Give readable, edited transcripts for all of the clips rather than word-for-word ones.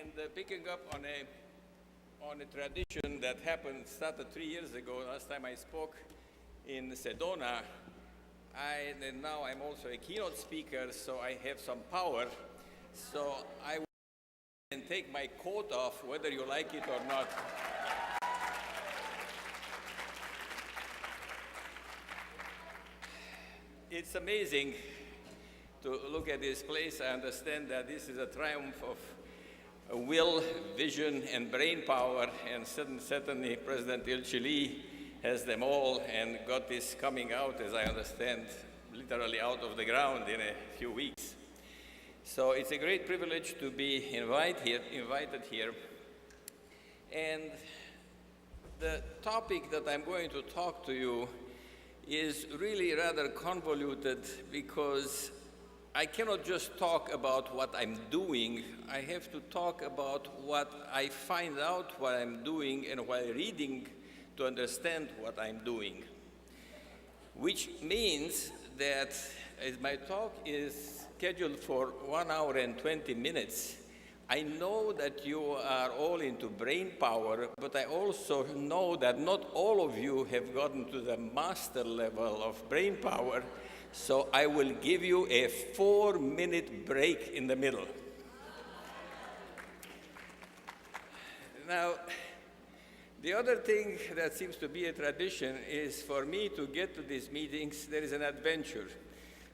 And picking up on a tradition that started 3 years ago, last time I spoke in Sedona, and now I'm also a keynote speaker, so I have some power. So I will take my coat off, whether you like it or not. It's amazing to look at this place. I understand that this is a triumph of will, vision, and brain power, and certainly President Ilchili has them all and got this coming out, as I understand, literally out of the ground in a few weeks. So it's a great privilege to be invited here. And the topic that I'm going to talk to you is really rather convoluted because I cannot just talk about what I'm doing. I have to talk about what I find out what I'm doing and while reading to understand what I'm doing. Which means that as my talk is scheduled for 1 hour and 20 minutes, I know that you are all into brain power, but I also know that not all of you have gotten to the master level of brain power, so I will give you a 4-minute break in the middle. Now, the other thing that seems to be a tradition is for me to get to these meetings, there is an adventure.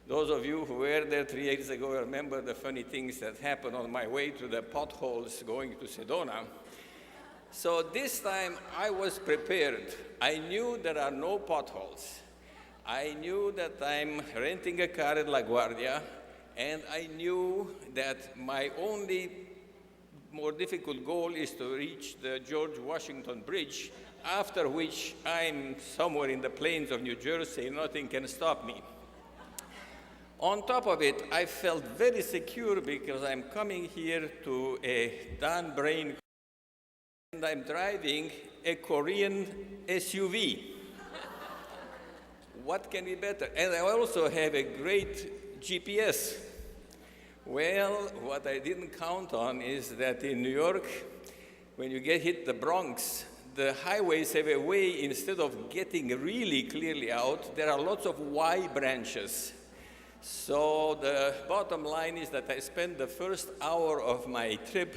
Those of you who were there 3 years ago remember the funny things that happened on my way to the potholes going to Sedona. So this time I was prepared. I knew there are no potholes. I knew that I'm renting a car at LaGuardia, and I knew that my only more difficult goal is to reach the George Washington Bridge, after which I'm somewhere in the plains of New Jersey, nothing can stop me. On top of it, I felt very secure because I'm coming here to a Dan Brain, and I'm driving a Korean SUV. What can be better? And I also have a great GPS. Well, what I didn't count on is that in New York, when you hit the Bronx, the highways have a way, instead of getting really clearly out, there are lots of Y branches. So the bottom line is that I spent the first hour of my trip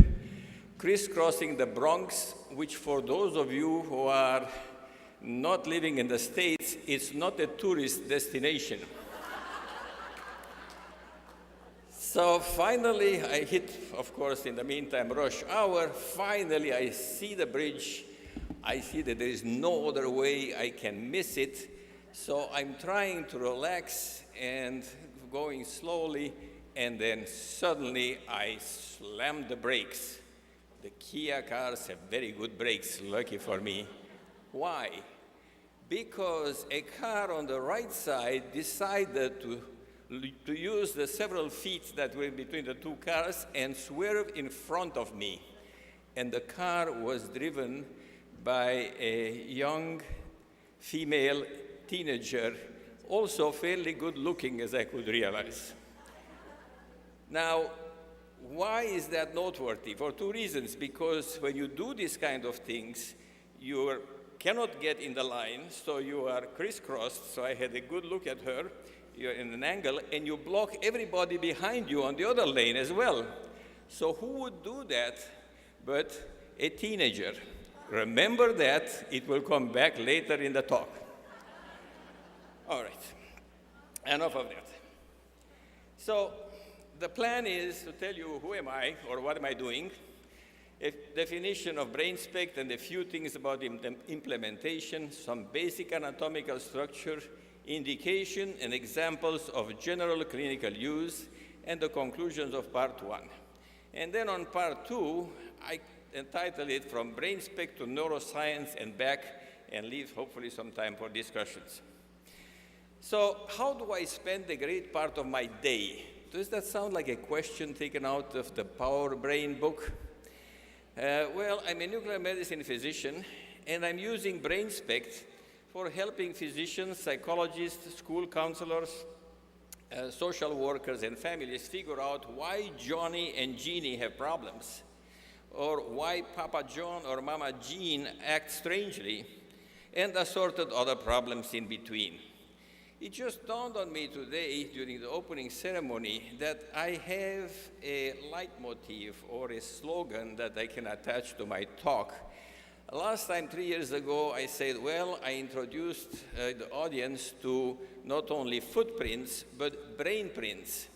crisscrossing the Bronx, which for those of you who are not living in the States, it's not a tourist destination. So finally, I hit, of course, in the meantime, rush hour. Finally, I see the bridge. I see that there is no other way I can miss it. So I'm trying to relax and going slowly, and then suddenly I slammed the brakes. The Kia cars have very good brakes, lucky for me. Why? Because a car on the right side decided to use the several feet that were between the two cars and swerve in front of me. And the car was driven by a young female teenager, also fairly good looking, as I could realize. Now, why is that noteworthy? For two reasons. Because when you do these kind of things, you cannot get in the line, so you are crisscrossed. So I had a good look at her. You're in an angle, and you block everybody behind you on the other lane as well. So who would do that but a teenager? Remember that. It will come back later in the talk. All right, enough of that. So the plan is to tell you who am I or what am I doing, a definition of BrainSpect and a few things about implementation, some basic anatomical structure, indication and examples of general clinical use, and the conclusions of part 1. And then on part 2, I entitled it From BrainSpect to Neuroscience and Back, and leave hopefully some time for discussions. So how do I spend a great part of my day? Does that sound like a question taken out of the Power Brain book? Well, I'm a nuclear medicine physician, and I'm using BrainSpect for helping physicians, psychologists, school counselors, social workers, and families figure out why Johnny and Jeannie have problems. or why Papa John or Mama Jean act strangely, and assorted other problems in between. It just dawned on me today during the opening ceremony that I have a leitmotif or a slogan that I can attach to my talk. Last time, 3 years ago, I said, well, I introduced the audience to not only footprints, but brain prints.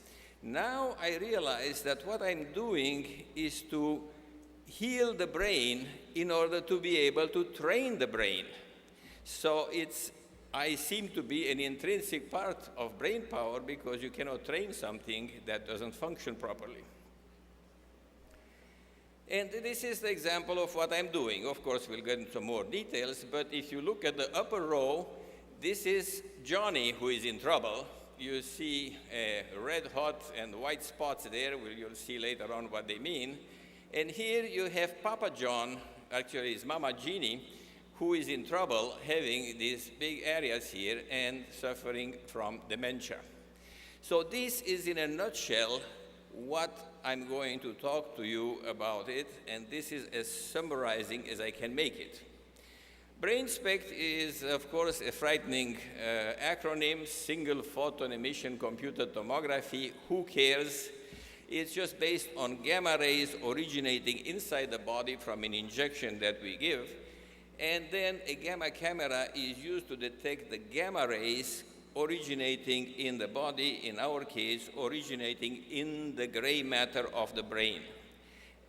Now I realize that what I'm doing is to heal the brain in order to be able to train the brain. So I seem to be an intrinsic part of brain power because you cannot train something that doesn't function properly. And this is the example of what I'm doing. Of course, we'll get into more details, but if you look at the upper row, this is Johnny who is in trouble. You see red hot and white spots there. You'll see later on what they mean. And here you have Papa John, actually it's Mama Jeannie, who is in trouble having these big areas here and suffering from dementia. So this is in a nutshell what I'm going to talk to you about it, and this is as summarizing as I can make it. BrainSpect is, of course, a frightening acronym, single photon emission computed tomography. Who cares? It's just based on gamma rays originating inside the body from an injection that we give. And then a gamma camera is used to detect the gamma rays originating in the body, in our case, originating in the gray matter of the brain.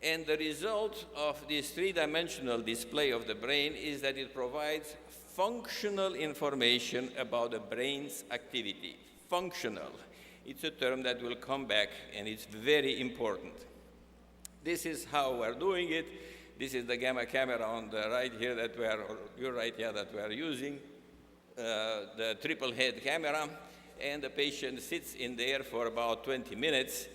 And the result of this three-dimensional display of the brain is that it provides functional information about the brain's activity. Functional. It's a term that will come back, and it's very important. This is how we're doing it. This is the gamma camera on the right here that you're right here that we're using, the triple head camera, and the patient sits in there for about 20 minutes.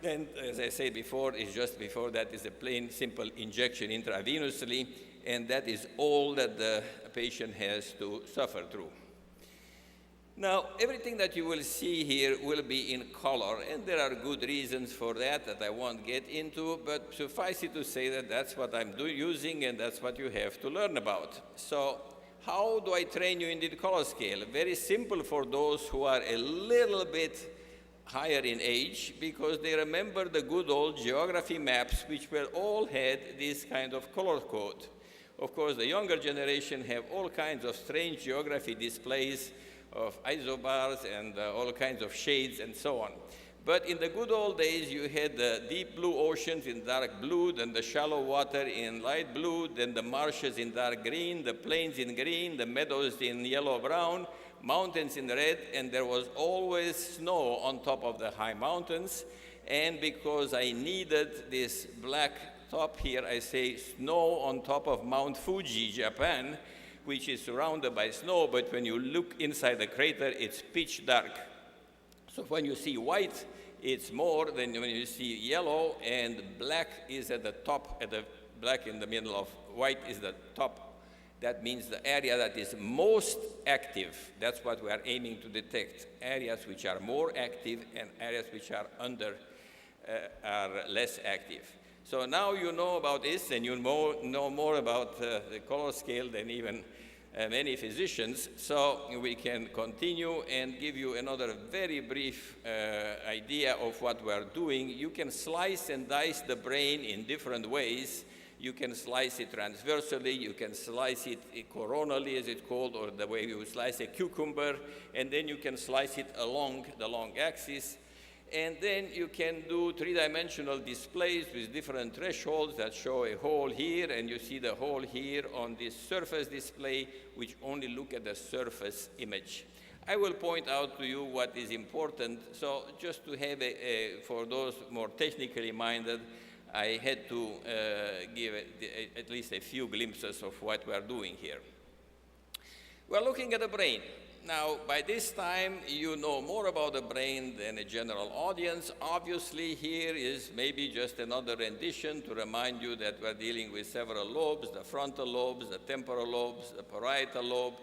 And as I said before, it's just before that is a plain, simple injection intravenously, and that is all that the patient has to suffer through. Now, everything that you will see here will be in color, and there are good reasons for that I won't get into, but suffice it to say that that's what I'm using, and that's what you have to learn about. So how do I train you in the color scale? Very simple for those who are a little bit higher in age, because they remember the good old geography maps, which were all had this kind of color code. Of course, the younger generation have all kinds of strange geography displays of isobars and all kinds of shades and so on. But in the good old days, you had the deep blue oceans in dark blue, then the shallow water in light blue, then the marshes in dark green, the plains in green, the meadows in yellow-brown, mountains in red, and there was always snow on top of the high mountains. And because I needed this black top here, I say snow on top of Mount Fuji, Japan, which is surrounded by snow, but when you look inside the crater, it's pitch dark. So when you see white, it's more than when you see yellow, and black is at the top, black in the middle of white is the top. That means the area that is most active. That's what we are aiming to detect, areas which are more active and areas which are are less active. So now you know about this, and you know more about the color scale than even many physicians. So we can continue and give you another very brief idea of what we're doing. You can slice and dice the brain in different ways. You can slice it transversally, you can slice it coronally, as it's called, or the way you slice a cucumber, and then you can slice it along the long axis. And then you can do three-dimensional displays with different thresholds that show a hole here, and you see the hole here on this surface display, which only look at the surface image. I will point out to you what is important. So just to have for those more technically minded, I had to give at least a few glimpses of what we are doing here. We're looking at the brain. Now, by this time, you know more about the brain than a general audience. Obviously, here is maybe just another rendition to remind you that we're dealing with several lobes, the frontal lobes, the temporal lobes, the parietal lobe,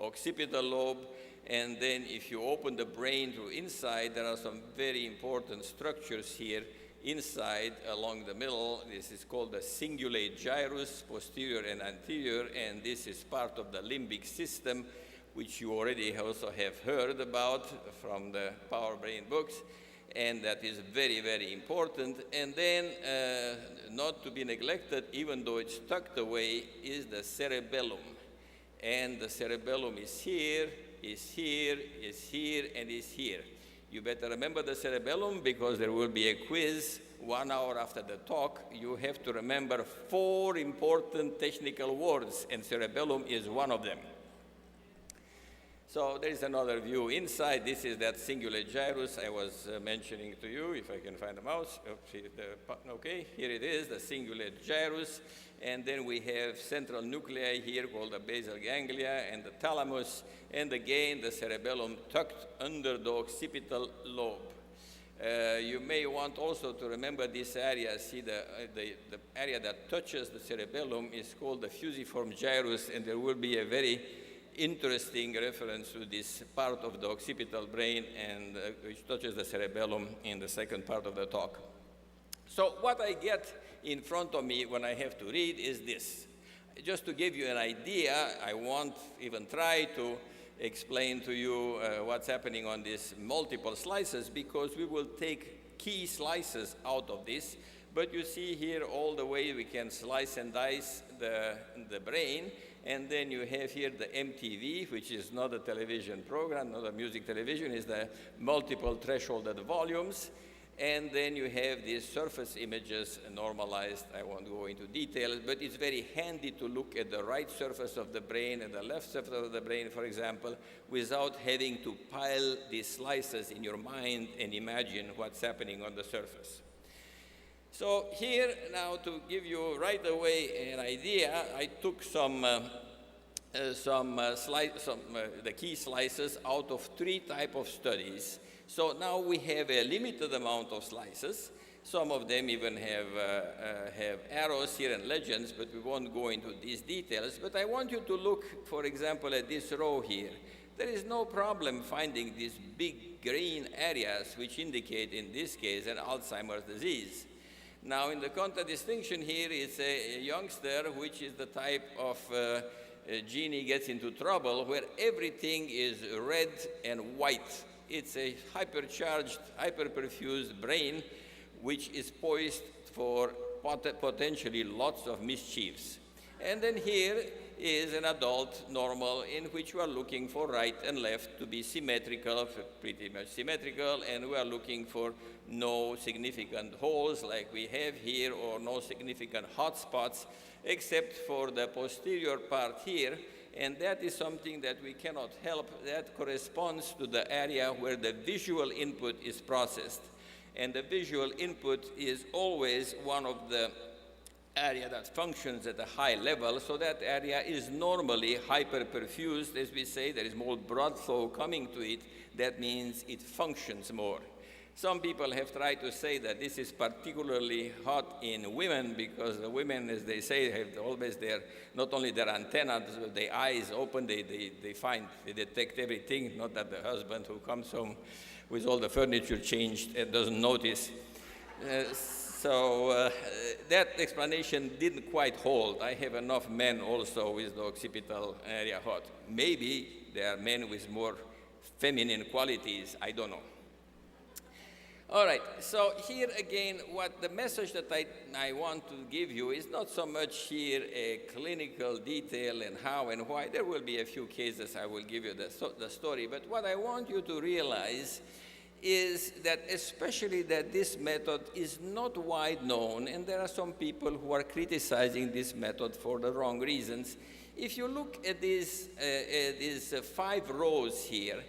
occipital lobe, and then if you open the brain through inside, there are some very important structures here inside, along the middle, this is called the cingulate gyrus, posterior and anterior, and this is part of the limbic system, which you already also have heard about from the Power Brain books, and that is very, very important. And then, not to be neglected, even though it's tucked away, is the cerebellum. And the cerebellum is here, is here, is here, and is here. You better remember the cerebellum because there will be a quiz 1 hour after the talk. You have to remember 4 important technical words, and cerebellum is one of them. So there is another view inside. This is that cingulate gyrus I was mentioning to you, if I can find the mouse. Okay, here it is, the cingulate gyrus. And then we have central nuclei here called the basal ganglia and the thalamus, and again the cerebellum tucked under the occipital lobe. You may want also to remember this area. See, the area that touches the cerebellum is called the fusiform gyrus, and there will be a very interesting reference to this part of the occipital brain and which touches the cerebellum in the second part of the talk. So what I get in front of me when I have to read is this. Just to give you an idea, I won't even try to explain to you what's happening on these multiple slices because we will take key slices out of this. But you see here all the way we can slice and dice the brain. And then you have here the MTV, which is not a television program, not a music television, it's the multiple thresholded volumes. And then you have these surface images normalized. I won't go into details, but it's very handy to look at the right surface of the brain and the left surface of the brain, for example, without having to pile these slices in your mind and imagine what's happening on the surface. So here, now to give you right away an idea, I took the key slices out of 3 types of studies. So now we have a limited amount of slices. Some of them even have arrows here and legends, but we won't go into these details. But I want you to look, for example, at this row here. There is no problem finding these big green areas, which indicate, in this case, an Alzheimer's disease. Now, in the contradistinction here is a youngster, which is the type of genie gets into trouble, where everything is red and white. It's a hypercharged, hyperperfused brain, which is poised for potentially lots of mischiefs. And then here is an adult normal in which we are looking for right and left to be symmetrical, pretty much symmetrical, and we are looking for no significant holes like we have here or no significant hot spots except for the posterior part here, and that is something that we cannot help. That corresponds to the area where the visual input is processed. And the visual input is always one of the area that functions at a high level, so that area is normally hyperperfused, as we say. There is more blood flow coming to it. That means it functions more. Some people have tried to say that this is particularly hot in women because the women, as they say, have always not only their antennas, but their eyes open, they detect everything, not that the husband who comes home with all the furniture changed and doesn't notice. So that explanation didn't quite hold. I have enough men also with the occipital area hot. Maybe there are men with more feminine qualities, I don't know. All right, so here again, what the message that I want to give you is not so much here a clinical detail and how and why. There will be a few cases I will give you the story, but what I want you to realize is that especially that this method is not wide known, and there are some people who are criticizing this method for the wrong reasons. If you look at these 5 rows here,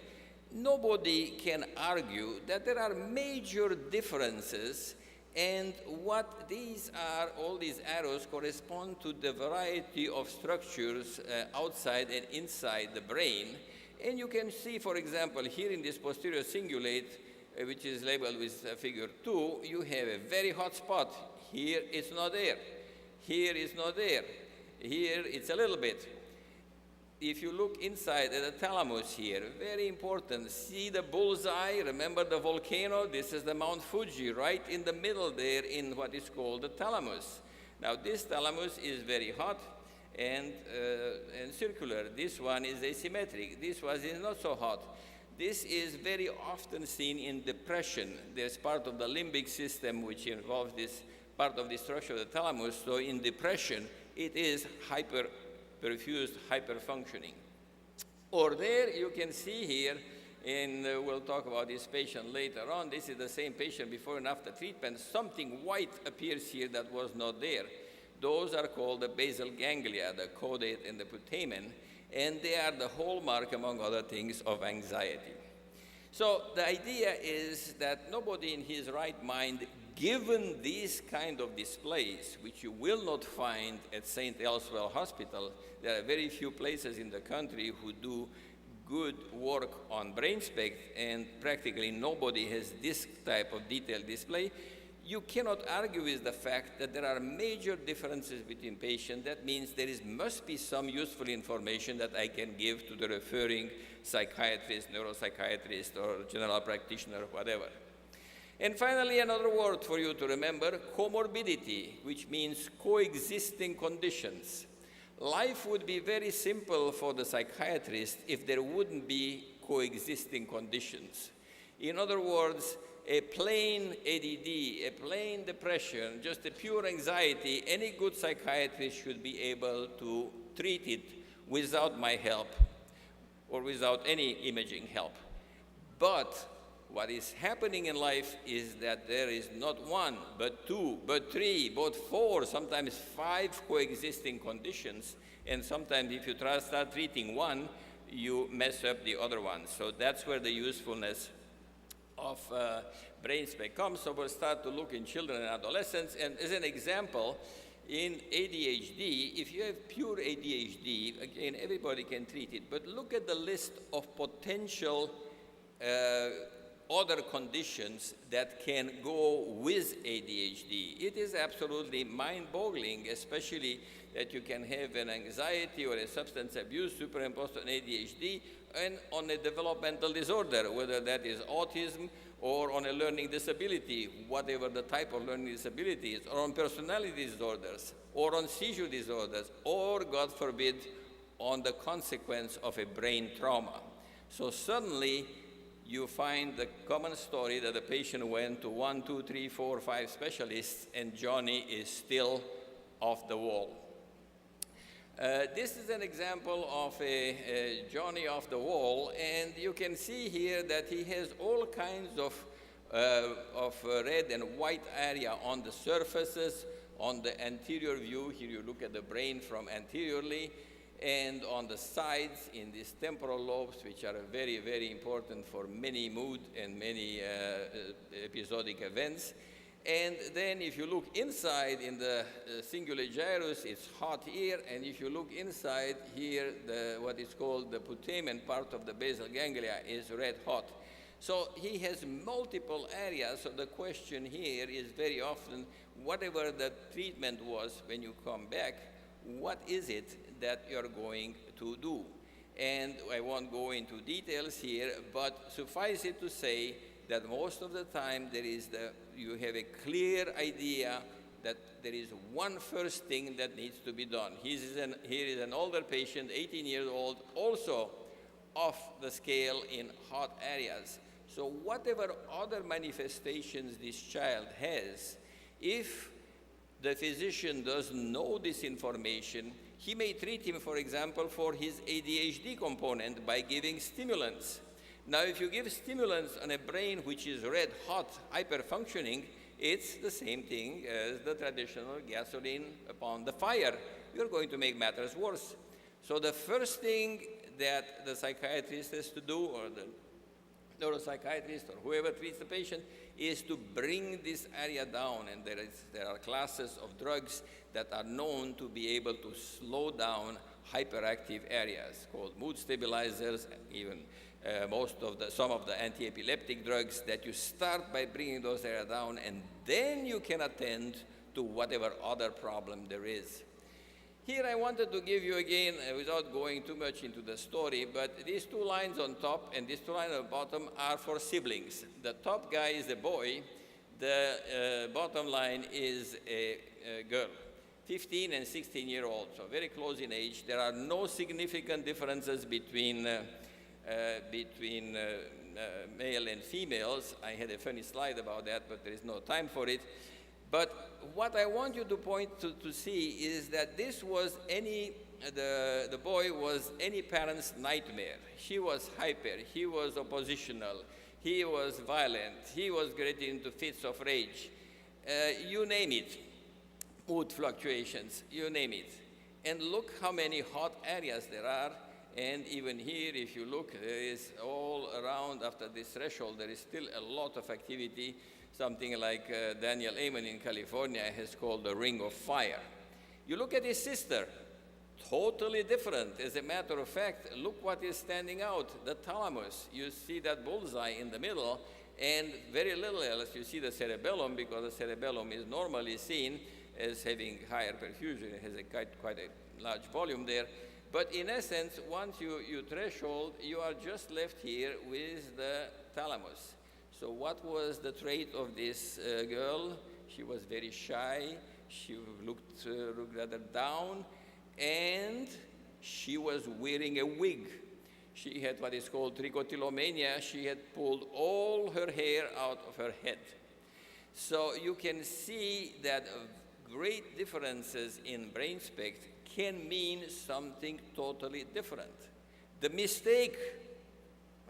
nobody can argue that there are major differences, and what these are, all these arrows correspond to the variety of structures outside and inside the brain. And you can see, for example, here in this posterior cingulate, which is labeled with figure 2, you have a very hot spot. Here it's not there. Here it's not there. Here it's a little bit. if you look inside at the thalamus here, very important, see the bullseye, remember the volcano? This is the Mount Fuji, right in the middle there in what is called the thalamus. Now this thalamus is very hot and circular. This one is asymmetric. This one is not so hot. This is very often seen in depression. There's part of the limbic system which involves this part of the structure of the thalamus. So in depression, it is hyper-perfused, hyper-functioning. Or there you can see here, and we'll talk about this patient later on. This is the same patient before and after treatment. Something white appears here that was not there. Those are called the basal ganglia, the caudate and the putamen, and they are the hallmark, among other things, of anxiety. So the idea is that nobody in his right mind, given these kind of displays, which you will not find at St. Elsewell Hospital, there are very few places in the country who do good work on brain spec, and practically nobody has this type of detailed display. You cannot argue with the fact that there are major differences between patients. That means there must be some useful information that I can give to the referring psychiatrist, neuropsychiatrist, or general practitioner, whatever. And finally, another word for you to remember, comorbidity, which means coexisting conditions. Life would be very simple for the psychiatrist if there wouldn't be coexisting conditions. In other words, a plain ADD, a plain depression, just a pure anxiety, any good psychiatrist should be able to treat it without my help or without any imaging help. But what is happening in life is that there is not one, but two, but three, but four, sometimes 5 coexisting conditions, and sometimes if you start treating one, you mess up the other one. So that's where the usefulness of brain spec comes. So we'll start to look in children and adolescents. And as an example, in ADHD, if you have pure ADHD, again, everybody can treat it, but look at the list of potential other conditions that can go with ADHD. It is absolutely mind-boggling, especially that you can have an anxiety or a substance abuse superimposed on ADHD and on a developmental disorder, whether that is autism or on a learning disability, whatever the type of learning disability is, or on personality disorders, or on seizure disorders, or, God forbid, on the consequence of a brain trauma. So suddenly, you find the common story that the patient went to 1, 2, 3, 4, 5 specialists, and Johnny is still off the wall. This is an example of a Johnny off the wall, and you can see here that he has all kinds of red and white area on the surfaces, on the anterior view. Here you look at the brain from anteriorly, and on the sides in these temporal lobes, which are very, very important for many mood and many episodic events. And then if you look inside in the cingulate gyrus, it's hot here, and if you look inside here, what is called the putamen part of the basal ganglia is red hot. So he has multiple areas, so the question here is very often, whatever the treatment was when you come back, what is it that you're going to do? And I won't go into details here, but suffice it to say that most of the time you have a clear idea that there is one first thing that needs to be done. Here is an older patient, 18 years old, also off the scale in hot areas. So whatever other manifestations this child has, if the physician doesn't know this information, he may treat him, for example, for his ADHD component by giving stimulants. Now, if you give stimulants on a brain which is red hot, hyper-functioning, it's the same thing as the traditional gasoline upon the fire. You're going to make matters worse. So the first thing that the psychiatrist has to do, or the neuropsychiatrist, or whoever treats the patient, is to bring this area down. And there are classes of drugs that are known to be able to slow down hyperactive areas, called mood stabilizers, even some of the anti-epileptic drugs, that you start by bringing those areas down, and then you can attend to whatever other problem there is. Here I wanted to give you again, without going too much into the story, but these two lines on top and these two lines on the bottom are for siblings. The top guy is a boy, the bottom line is a girl, 15 and 16-year-old, so very close in age. There are no significant differences between male and females. I had a funny slide about that, but there is no time for it. But what I want you to point to see is that this was the boy was any parent's nightmare. He was hyper, he was oppositional, he was violent, he was getting into fits of rage. You name it, mood fluctuations, you name it. And look how many hot areas there are. And even here, if you look, there is all around after this threshold, there is still a lot of activity. Something like Daniel Amen in California has called the ring of fire. You look at his sister, totally different. As a matter of fact, look what is standing out, the thalamus. You see that bullseye in the middle, and very little else. You see the cerebellum, because the cerebellum is normally seen as having higher perfusion. It has quite a large volume there. But in essence, once you threshold, you are just left here with the thalamus. So what was the trait of this girl? She was very shy, she looked rather down, and she was wearing a wig. She had what is called trichotillomania. She had pulled all her hair out of her head. So you can see that great differences in brain spectrum can mean something totally different. The mistake,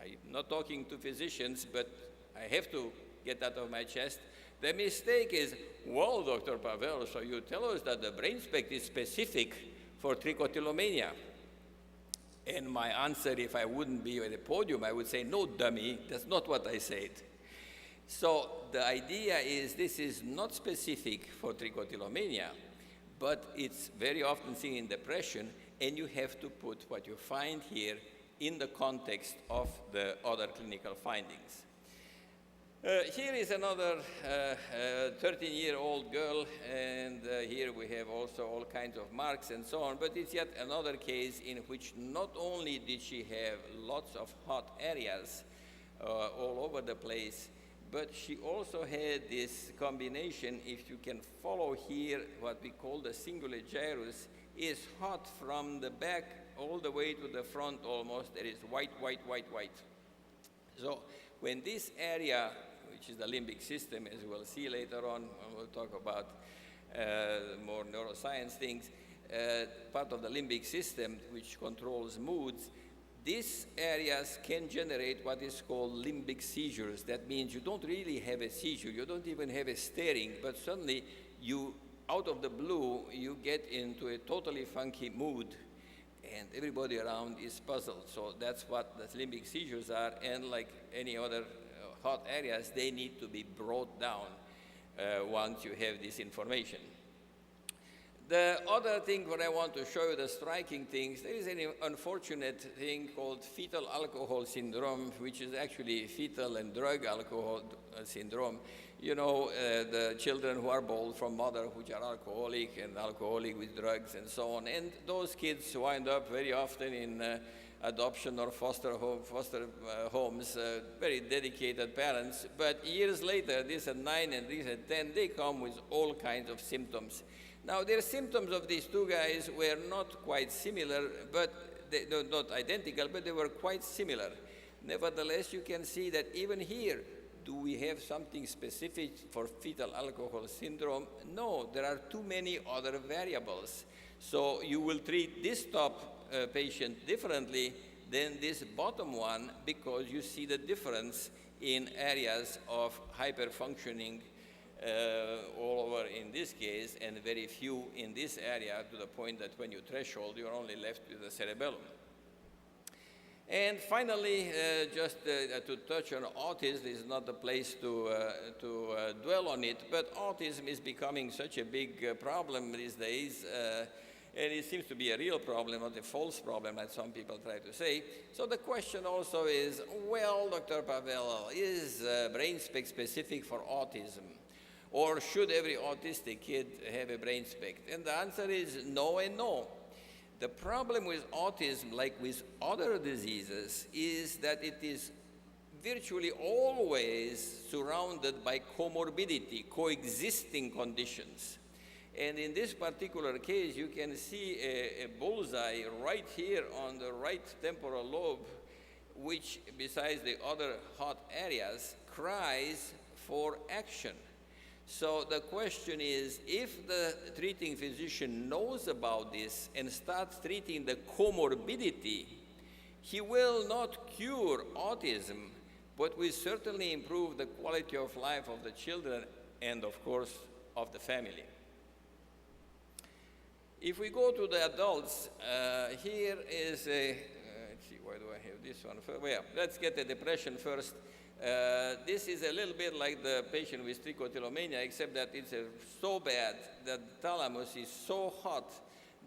I'm not talking to physicians, but I have to get that off my chest. The mistake is, well, Dr. Pavel, so you tell us that the brain spectrum is specific for trichotillomania. And my answer, if I wouldn't be at the podium, I would say, no, dummy, that's not what I said. So the idea is this is not specific for trichotillomania, but it's very often seen in depression, and you have to put what you find here in the context of the other clinical findings. Here is another 13-year-old girl, and here we have also all kinds of marks and so on, but it's yet another case in which not only did she have lots of hot areas all over the place, but she also had this combination. If you can follow here, what we call the cingulate gyrus is hot from the back all the way to the front almost. There is white, white, white, white. So when this area, which is the limbic system, as we'll see later on, when we'll talk about more neuroscience things, part of the limbic system, which controls moods, these areas can generate what is called limbic seizures. That means you don't really have a seizure, you don't even have a staring, but suddenly you, out of the blue, you get into a totally funky mood, and everybody around is puzzled. So that's what the limbic seizures are, and like any other hot areas, they need to be brought down once you have this information. The other thing what I want to show you, the striking things, there is an unfortunate thing called fetal alcohol syndrome, which is actually fetal and drug alcohol syndrome. You know, the children who are born from mother which are alcoholic and alcoholic with drugs and so on. And those kids wind up very often in adoption or foster homes, very dedicated parents. But years later, these at 9 and these at 10, they come with all kinds of symptoms. Now, the symptoms of these two guys were not quite similar, but not identical, but they were quite similar. Nevertheless, you can see that even here, do we have something specific for fetal alcohol syndrome? No, there are too many other variables. So you will treat this top patient differently than this bottom one because you see the difference in areas of hyperfunctioning all over in this case, and very few in this area, to the point that when you threshold, you're only left with the cerebellum. And finally, just to touch on autism, this is not the place to dwell on it, but autism is becoming such a big problem these days, and it seems to be a real problem, not a false problem, like some people try to say. So the question also is, well, Dr. Pavel, is brain spec specific for autism? Or should every autistic kid have a brain spec? And the answer is no and no. The problem with autism, like with other diseases, is that it is virtually always surrounded by comorbidity, coexisting conditions. And in this particular case, you can see a bullseye right here on the right temporal lobe, which, besides the other hot areas, cries for action. So the question is, if the treating physician knows about this and starts treating the comorbidity, he will not cure autism, but will certainly improve the quality of life of the children and, of course, of the family. If we go to the adults, here is a, let's see, why do I have this one first? Well, yeah, let's get the depression first. This is a little bit like the patient with trichotillomania, except that it's so bad that the thalamus is so hot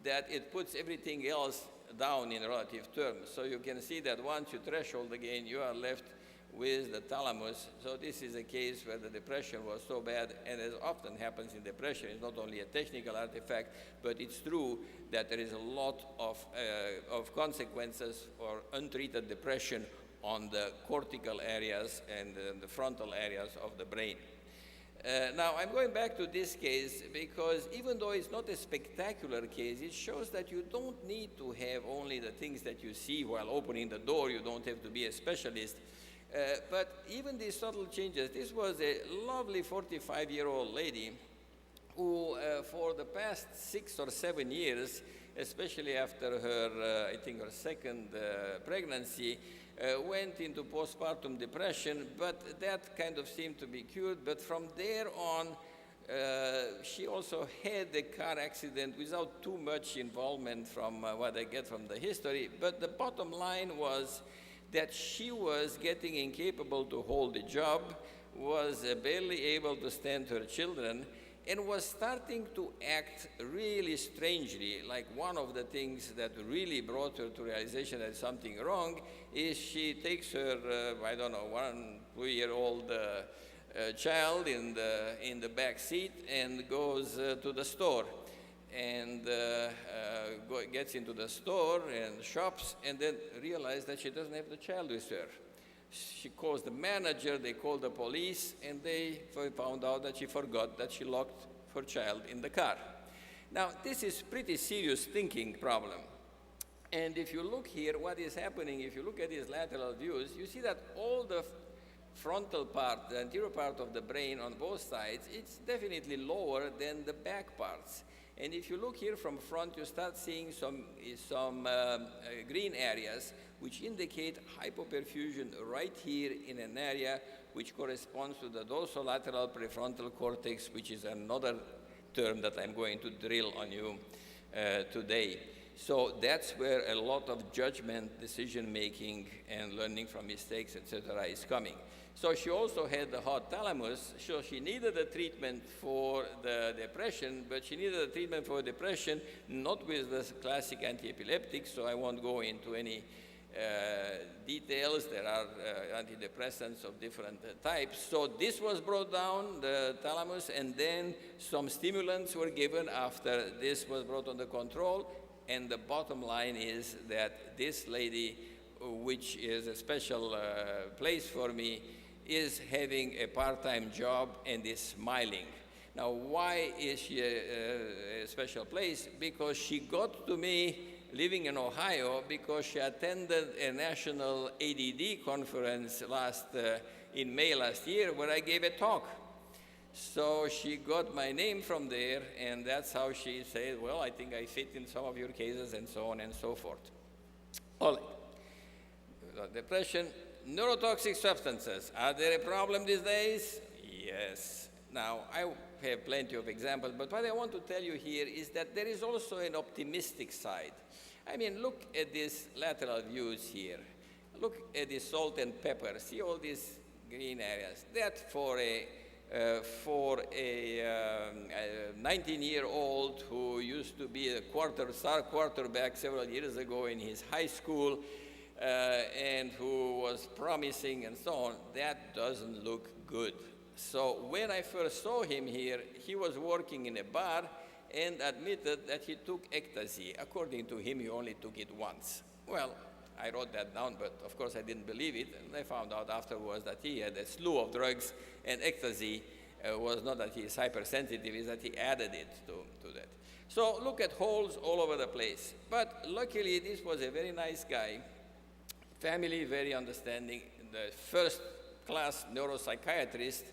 that it puts everything else down in relative terms. So you can see that once you threshold again, you are left with the thalamus. So this is a case where the depression was so bad, and as often happens in depression, it's not only a technical artifact, but it's true that there is a lot of consequences for untreated depression on the cortical areas and the frontal areas of the brain. Now, I'm going back to this case because even though it's not a spectacular case, it shows that you don't need to have only the things that you see while opening the door. You don't have to be a specialist. But even these subtle changes, this was a lovely 45-year-old lady who, for the past 6 or 7 years, especially after her, I think her second pregnancy, went into postpartum depression, but that kind of seemed to be cured. But from there on, she also had a car accident without too much involvement from what I get from the history. But the bottom line was that she was getting incapable to hold a job, was barely able to stand her children, and was starting to act really strangely. Like one of the things that really brought her to realization that something wrong is she takes her, I don't know, 1-2-year-old child in the back seat and goes to the store. And gets into the store and shops, and then realizes that she doesn't have the child with her. She calls the manager, they call the police, and they found out that she forgot that she locked her child in the car. Now, this is pretty serious thinking problem. And if you look here, what is happening, if you look at these lateral views, you see that all the frontal part, the anterior part of the brain on both sides, it's definitely lower than the back parts. And if you look here from front, you start seeing some green areas which indicate hypoperfusion right here in an area which corresponds to the dorsolateral prefrontal cortex, which is another term that I'm going to drill on you today. So that's where a lot of judgment, decision-making, and learning from mistakes, etc., is coming. So she also had the hot thalamus, so she needed a treatment for the depression, but she needed a treatment for depression not with the classic antiepileptics, so I won't go into any details. There are antidepressants of different types. So this was brought down, the thalamus, and then some stimulants were given after this was brought under control, and the bottom line is that this lady, which is a special place for me, is having a part-time job and is smiling. Now, why is she a special place? Because she got to me living in Ohio because she attended a national ADD conference in May last year where I gave a talk. So she got my name from there, and that's how she said, well, I think I fit in some of your cases, and so on and so forth. All right. Depression. Neurotoxic substances, are they a problem these days? Yes. Now, I have plenty of examples, but what I want to tell you here is that there is also an optimistic side. I mean, look at these lateral views here. Look at the salt and pepper. See all these green areas. That for a 19-year-old who used to be a star quarterback several years ago in his high school, and who was promising and so on, that doesn't look good. So when I first saw him here, he was working in a bar and admitted that he took ecstasy. According to him, he only took it once. Well, I wrote that down, but of course I didn't believe it. And I found out afterwards that he had a slew of drugs, and ecstasy was not that he is hypersensitive, it's that he added it to that. So look at holes all over the place. But luckily, this was a very nice guy, family very understanding, the first-class neuropsychiatrist.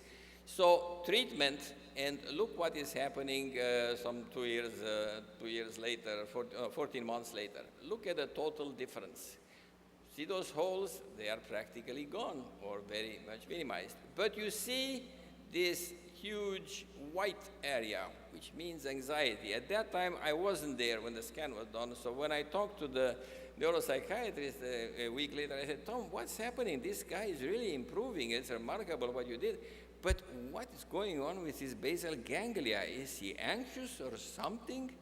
So treatment, and look what is happening some 2 years later, 14 months later. Look at the total difference. See those holes? They are practically gone or very much minimized. But you see this huge white area, which means anxiety. At that time, I wasn't there when the scan was done. So when I talked to the neuropsychiatrist a week later, I said, Tom, what's happening? This guy is really improving. It's remarkable what you did. But what is going on with his basal ganglia? Is he anxious or something?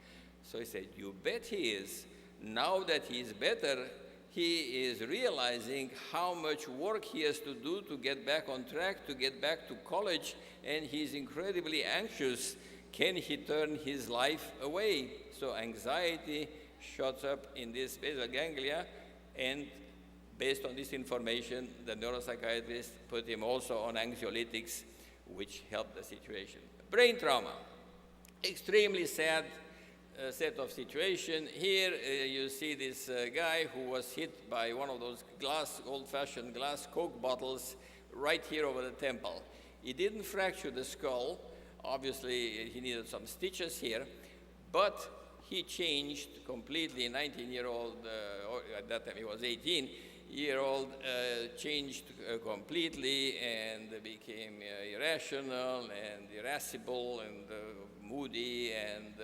So he said, you bet he is. Now that he is better, he is realizing how much work he has to do to get back on track, to get back to college, and he's incredibly anxious. Can he turn his life away? So anxiety shots up in this basal ganglia, and based on this information, the neuropsychiatrist put him also on anxiolytics, which helped the situation. Brain trauma, extremely sad set of situation. Here you see this guy who was hit by one of those old-fashioned glass Coke bottles right here over the temple. He didn't fracture the skull. Obviously, he needed some stitches here, but he changed completely. 19-year-old, at that time he was 18-year-old, changed completely and became irrational and irascible and moody and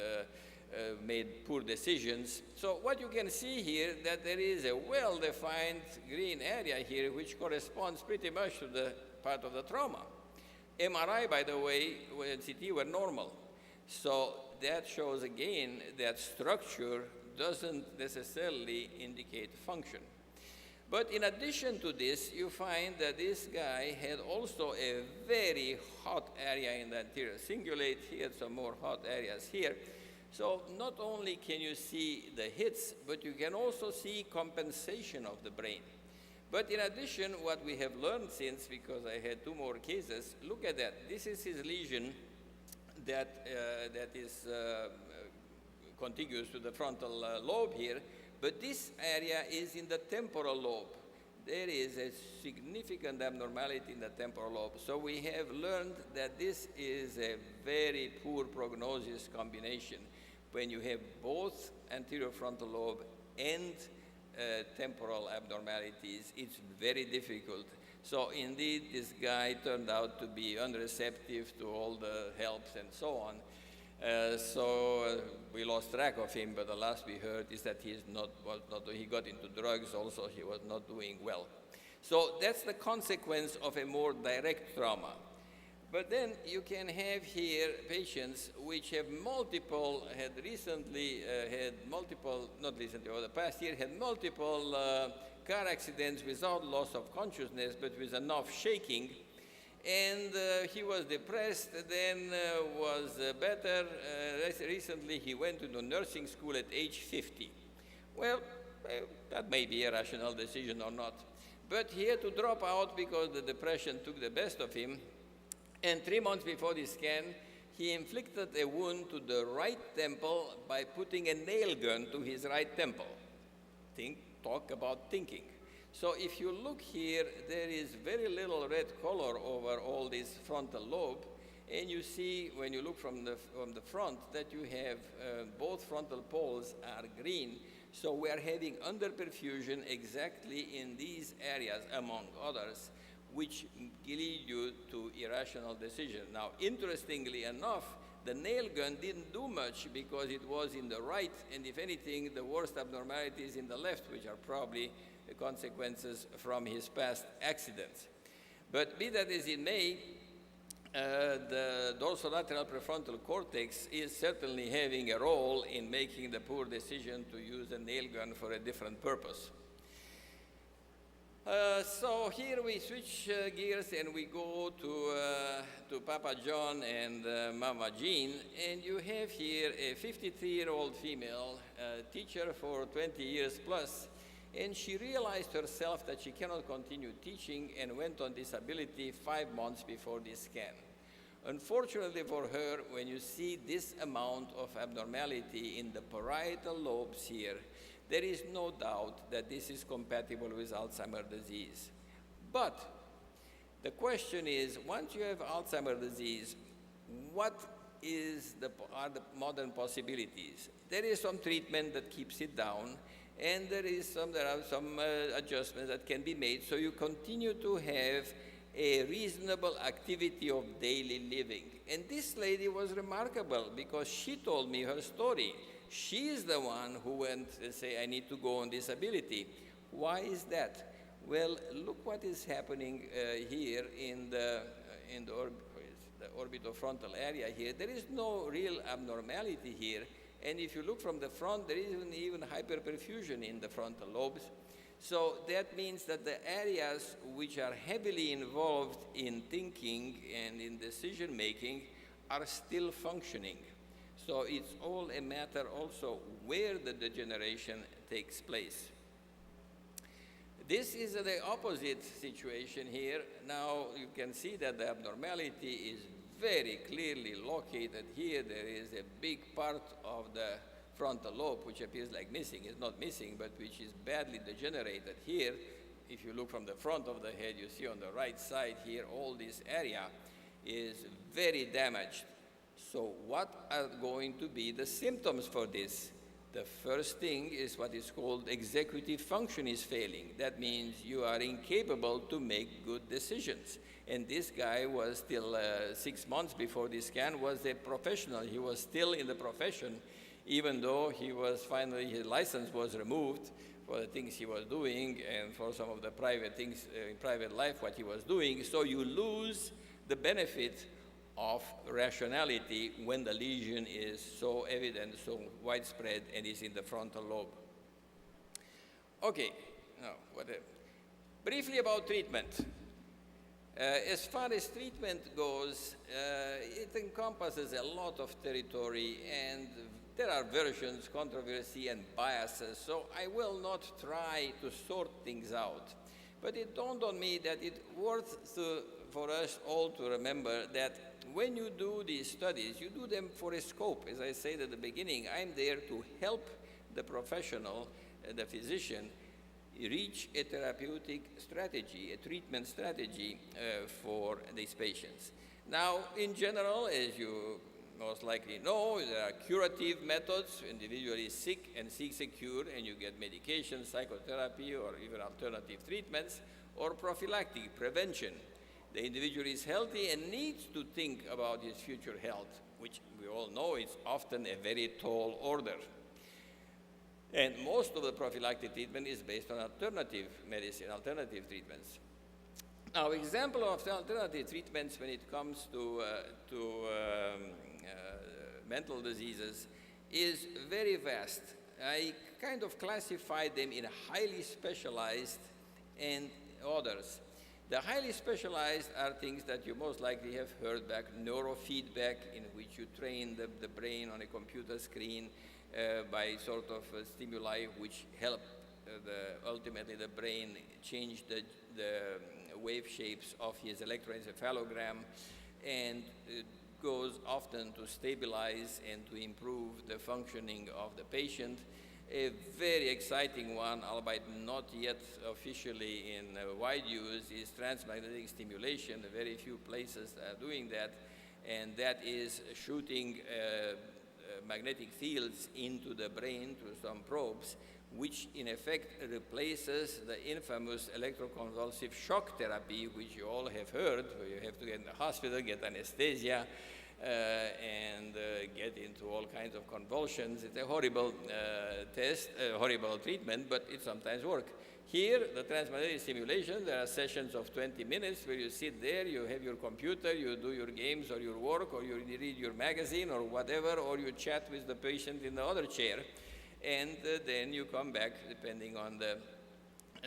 made poor decisions. So what you can see here, that there is a well-defined green area here which corresponds pretty much to the part of the trauma. MRI, by the way, and CT were normal. So that shows again that structure doesn't necessarily indicate function. But in addition to this, you find that this guy had also a very hot area in the anterior cingulate. He had some more hot areas here. So not only can you see the hits, but you can also see compensation of the brain. But in addition, what we have learned since, because I had 2 more cases, look at that. This is his lesion that is contiguous to the frontal lobe here, but this area is in the temporal lobe. There is a significant abnormality in the temporal lobe. So we have learned that this is a very poor prognosis combination. When you have both anterior frontal lobe and temporal abnormalities, it's very difficult. So indeed, this guy turned out to be unreceptive to all the helps and so on. So we lost track of him, but the last we heard is that he got into drugs also, he was not doing well. So that's the consequence of a more direct trauma. But then you can have here patients which have over the past year, had multiple car accidents without loss of consciousness, but with enough shaking. And he was depressed, then was better. Recently, he went to the nursing school at age 50. Well, that may be a rational decision or not. But he had to drop out because the depression took the best of him. And 3 months before the scan, he inflicted a wound to the right temple by putting a nail gun to his right temple. Talk about thinking. So if you look here, there is very little red color over all this frontal lobe, and you see when you look from the front that you have both frontal poles are green. So we are having underperfusion exactly in these areas, among others, which lead you to irrational decision. Now, interestingly enough, the nail gun didn't do much because it was in the right, and if anything, the worst abnormalities in the left, which are probably the consequences from his past accidents. But be that as it may, the dorsolateral prefrontal cortex is certainly having a role in making the poor decision to use a nail gun for a different purpose. So here we switch gears and we go to Papa John and Mama Jean, and you have here a 53-year-old female teacher for 20 years plus, and she realized herself that she cannot continue teaching and went on disability 5 months before this scan. Unfortunately for her, when you see this amount of abnormality in the parietal lobes here, there is no doubt that this is compatible with Alzheimer's disease. But the question is, once you have Alzheimer's disease, what are the modern possibilities? There is some treatment that keeps it down, and there are some adjustments that can be made, so you continue to have a reasonable activity of daily living. And this lady was remarkable because she told me her story. She is the one who went to say, I need to go on disability. Why is that? Well, look what is happening here in the orbitofrontal area here. There is no real abnormality here. And if you look from the front, there isn't even hyperperfusion in the frontal lobes. So that means that the areas which are heavily involved in thinking and in decision making are still functioning. So it's all a matter also where the degeneration takes place. This is the opposite situation here. Now you can see that the abnormality is very clearly located here. There is a big part of the frontal lobe which appears like missing. It's not missing, but which is badly degenerated here. If you look from the front of the head, you see on the right side here, all this area is very damaged. So what are going to be the symptoms for this? The first thing is what is called executive function is failing. That means you are incapable to make good decisions. And this guy was still 6 months before this scan was a professional. He was still in the profession, even though he was finally, his license was removed for the things he was doing and for some of the private things in private life, what he was doing. So you lose the benefit of rationality when the lesion is so evident, so widespread, and is in the frontal lobe. Okay, now, briefly about treatment. As far as treatment goes, it encompasses a lot of territory, and there are versions, controversy, and biases, so I will not try to sort things out. But it dawned on me that it's worth for us all to remember that when you do these studies, you do them for a scope. As I said at the beginning, I'm there to help the professional, the physician, reach a therapeutic strategy, a treatment strategy for these patients. Now, in general, as you most likely know, there are curative methods. Individual is sick and seeks a cure, and you get medication, psychotherapy, or even alternative treatments, or prophylactic prevention. The individual is healthy and needs to think about his future health, which we all know is often a very tall order. And most of the prophylactic treatment is based on alternative medicine, alternative treatments. Now, example of the alternative treatments when it comes to mental diseases is very vast. I kind of classify them in highly specialized and others. The highly specialized are things that you most likely have heard back, neurofeedback, in which you train the brain on a computer screen by sort of stimuli which help ultimately the brain change the wave shapes of his electroencephalogram, and it goes often to stabilize and to improve the functioning of the patient. A very exciting one, albeit not yet officially in wide use, is transmagnetic stimulation. Very few places are doing that, and that is shooting magnetic fields into the brain through some probes, which in effect replaces the infamous electroconvulsive shock therapy, which you all have heard, where you have to get in the hospital, get anesthesia, and get into all kinds of convulsions. It's a horrible horrible treatment, but it sometimes works. Here, the transmagnetic stimulation, there are sessions of 20 minutes where you sit there, you have your computer, you do your games or your work, or you read your magazine or whatever, or you chat with the patient in the other chair, and then you come back, depending on the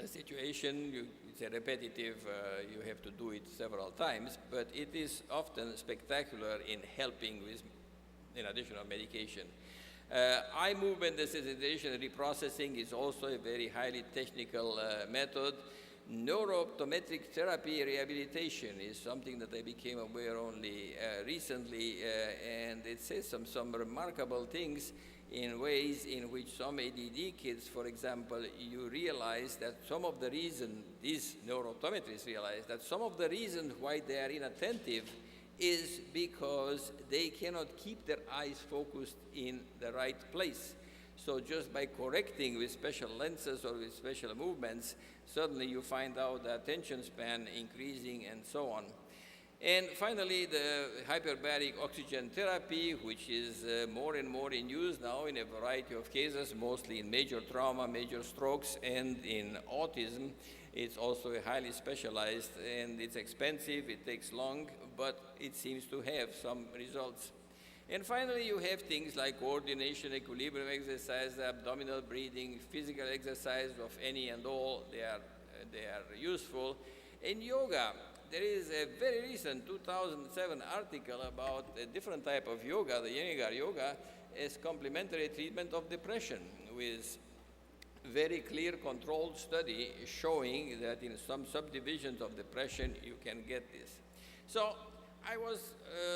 situation, you It's a repetitive, you have to do it several times, but it is often spectacular in helping with an additional medication. Eye movement desensitization reprocessing is also a very highly technical method. Neurooptometric therapy rehabilitation is something that I became aware only recently, and it says some remarkable things in ways in which some ADD kids, for example, you realize that some of the reason, these neurooptometrists realize that some of the reasons why they are inattentive is because they cannot keep their eyes focused in the right place. So just by correcting with special lenses or with special movements, suddenly you find out the attention span increasing and so on. And finally, the hyperbaric oxygen therapy, which is more and more in use now in a variety of cases, mostly in major trauma, major strokes, and in autism. It's also a highly specialized, and it's expensive, it takes long, but it seems to have some results. And finally, you have things like coordination, equilibrium exercise, abdominal breathing, physical exercise of any and all. They are useful. In yoga, there is a very recent 2007 article about a different type of yoga, the Iyengar yoga, as complementary treatment of depression, with very clear controlled study showing that in some subdivisions of depression you can get this. So I was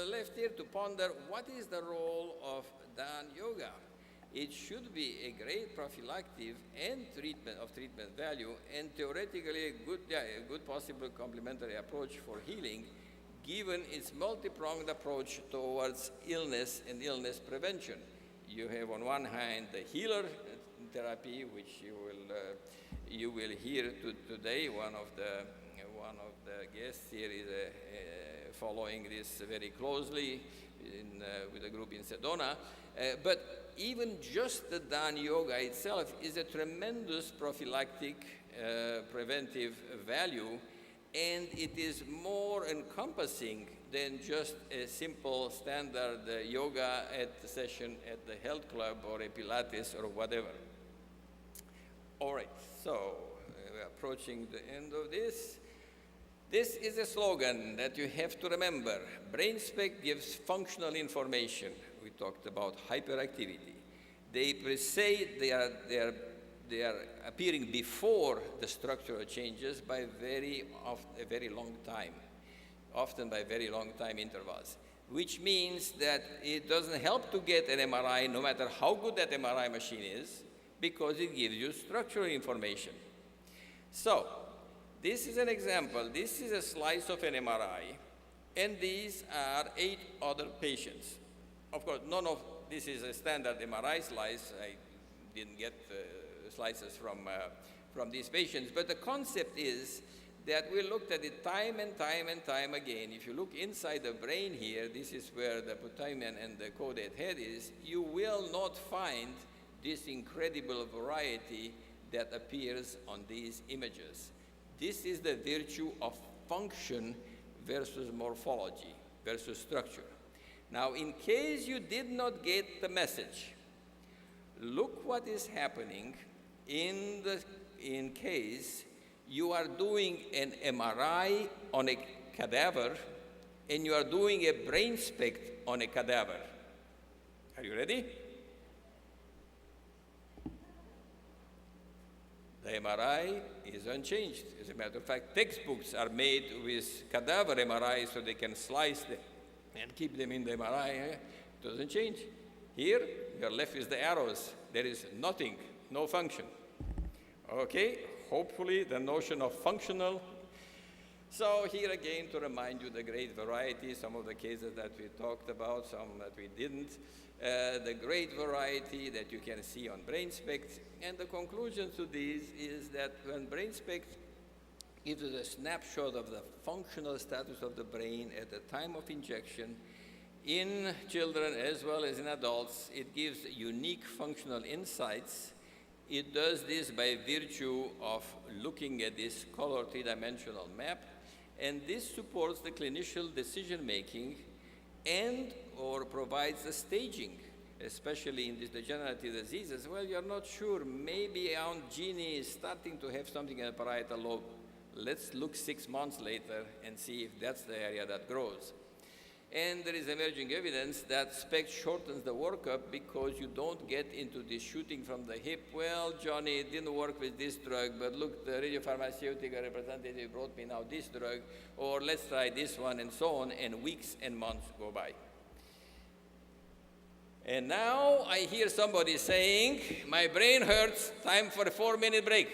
left here to ponder what is the role of Dhan yoga. It should be a great prophylactic and treatment value, and theoretically a good possible complementary approach for healing, given its multi-pronged approach towards illness and illness prevention. You have on one hand the healer therapy, which you will hear today. One of the guests here is following this very closely with a group in Sedona. But even just the Dhan yoga itself is a tremendous prophylactic preventive value, and it is more encompassing than just a simple standard yoga at the session at the health club or a Pilates or whatever. All right, so we're approaching the end of this. This is a slogan that you have to remember. BrainSpec gives functional information. We talked about hyperactivity. They precede, they are appearing before the structural changes by a very long time, often by very long time intervals, which means that it doesn't help to get an MRI no matter how good that MRI machine is, because it gives you structural information. So, this is an example. This is a slice of an MRI, and these are 8 other patients. Of course, none of this is a standard MRI slice. I didn't get slices from these patients, but the concept is that we looked at it time and time again. If you look inside the brain here, this is where the putamen and the caudate head is, you will not find this incredible variety that appears on these images. This is the virtue of function versus morphology versus structure. Now, in case you did not get the message, look what is happening in case you are doing an MRI on a cadaver and you are doing a brain spec on a cadaver. Are you ready? The MRI is unchanged. As a matter of fact, textbooks are made with cadaver MRI so they can slice them and keep them in the MRI. It doesn't change. Here, you're left with the arrows. There is nothing, no function. Okay, hopefully the notion of functional. So here again, to remind you the great variety, some of the cases that we talked about, some that we didn't, the great variety that you can see on BrainSpec. And the conclusion to this is that when BrainSpec gives us a snapshot of the functional status of the brain at the time of injection, in children as well as in adults, it gives unique functional insights. It does this by virtue of looking at this color three-dimensional map, and this supports the clinician decision-making and or provides the staging, especially in these degenerative diseases. Well, you're not sure. Maybe Aunt Jeannie is starting to have something in the parietal lobe. let's look 6 months later and see if that's the area that grows. And there is emerging evidence that SPECT shortens the workup because you don't get into this shooting from the hip. Well, Johnny, it didn't work with this drug, but look, the radiopharmaceutical representative brought me now this drug, or let's try this one, and so on, and weeks and months go by. And now I hear somebody saying, my brain hurts, time for a 4-minute break.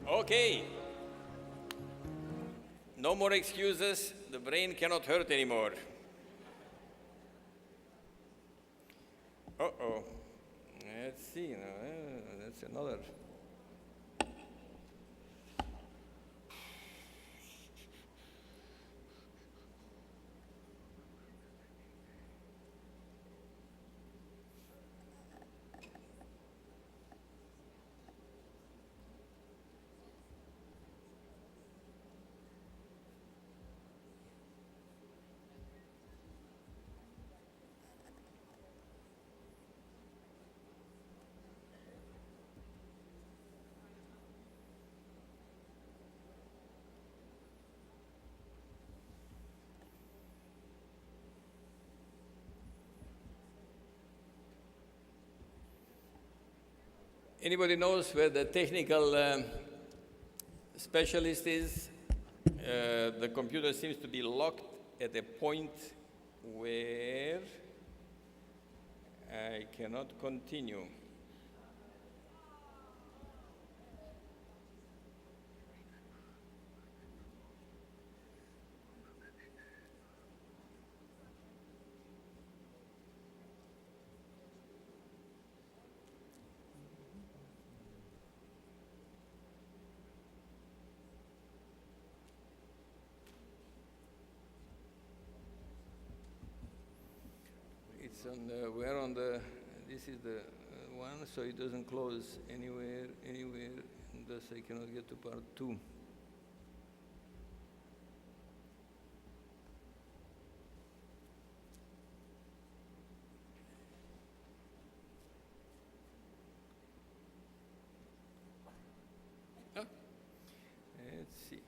Okay. No more excuses. The brain cannot hurt anymore. Uh-oh. Let's see. That's another. Anybody knows where the technical specialist is? The computer seems to be locked at a point where I cannot continue. It's on the, where on the, this is the one, so it doesn't close anywhere, and thus I cannot get to part 2. Oh. Let's see,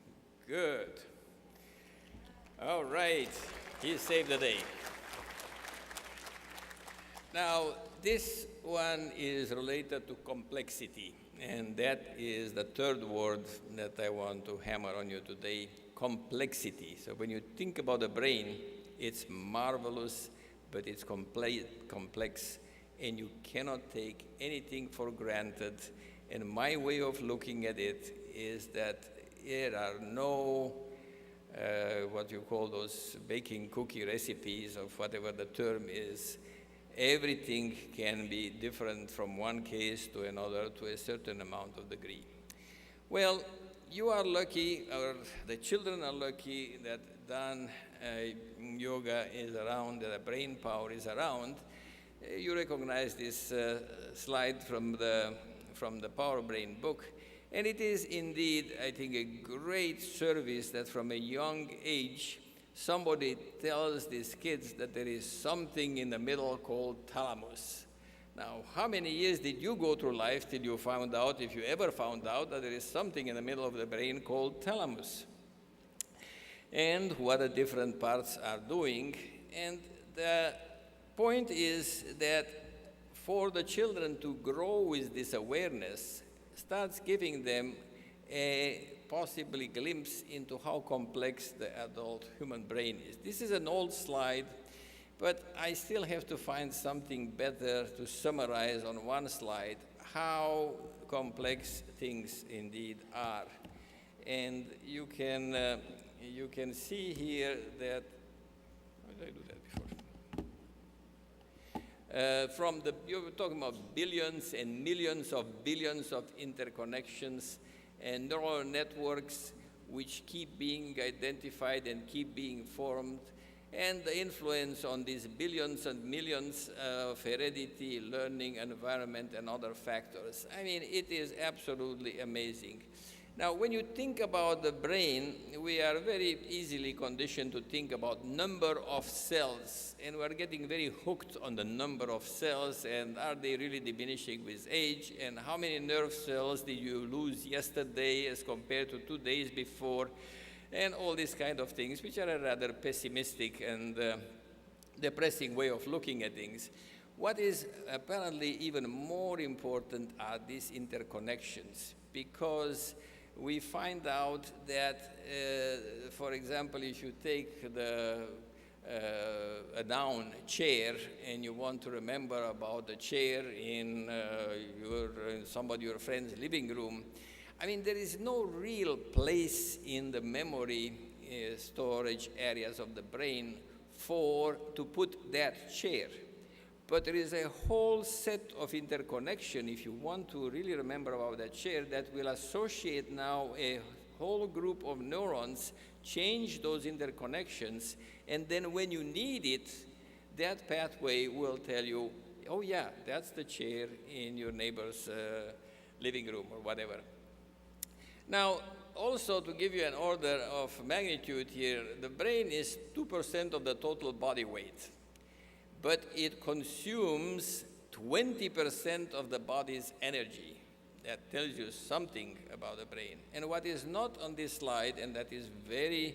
good. All right, he saved the day. Now, this one is related to complexity, and that is the third word that I want to hammer on you today, complexity. So when you think about the brain, it's marvelous, but it's complex, and you cannot take anything for granted. And my way of looking at it is that there are no what you call those baking cookie recipes, or whatever the term is. Everything can be different from one case to another to a certain amount of degree. Well, you are lucky, or the children are lucky, that Dan yoga is around, that brain power is around. You recognize this slide from the Power Brain book. And it is indeed, I think, a great service that from a young age, somebody tells these kids that there is something in the middle called thalamus. Now, how many years did you go through life till you found out, if you ever found out, that there is something in the middle of the brain called thalamus? And what the different parts are doing. And the point is that for the children to grow with this awareness, starts giving them a possibly glimpse into how complex the adult human brain is. This is an old slide, but I still have to find something better to summarize on one slide how complex things indeed are. And you can see here that, how did I do that before? You were talking about billions and millions of billions of interconnections and neural networks which keep being identified and keep being formed, and the influence on these billions and millions of heredity, learning, environment, and other factors. I mean, it is absolutely amazing. Now, when you think about the brain, we are very easily conditioned to think about number of cells, and we're getting very hooked on the number of cells, and are they really diminishing with age, and how many nerve cells did you lose yesterday as compared to 2 days before, and all these kind of things, which are a rather pessimistic and depressing way of looking at things. What is apparently even more important are these interconnections, because we find out that, for example, if you take a noun, chair, and you want to remember about the chair in your friend's living room, I mean, there is no real place in the memory storage areas of the brain to put that chair. But there is a whole set of interconnection, if you want to really remember about that chair, that will associate now a whole group of neurons, change those interconnections, and then when you need it, that pathway will tell you, oh yeah, that's the chair in your neighbor's living room or whatever. Now, also to give you an order of magnitude here, the brain is 2% of the total body weight, but it consumes 20% of the body's energy. That tells you something about the brain. And what is not on this slide, and that is very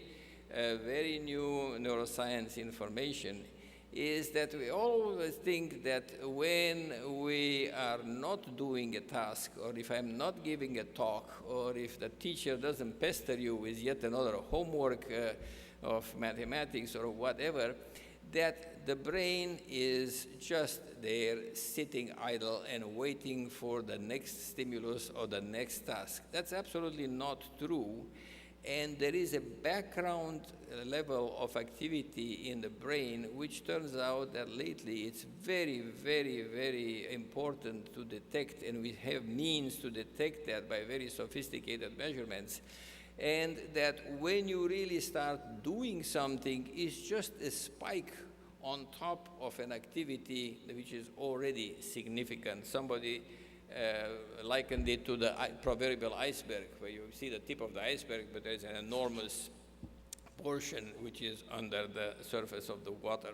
new neuroscience information, is that we always think that when we are not doing a task, or if I'm not giving a talk, or if the teacher doesn't pester you with yet another homework of mathematics or whatever, that the brain is just there sitting idle and waiting for the next stimulus or the next task. That's absolutely not true. And there is a background level of activity in the brain, which turns out that lately it's very, very, very important to detect, and we have means to detect that by very sophisticated measurements. And that when you really start doing something, it's just a spike on top of an activity which is already significant. Somebody likened it to the proverbial iceberg, where you see the tip of the iceberg, but there's an enormous portion which is under the surface of the water.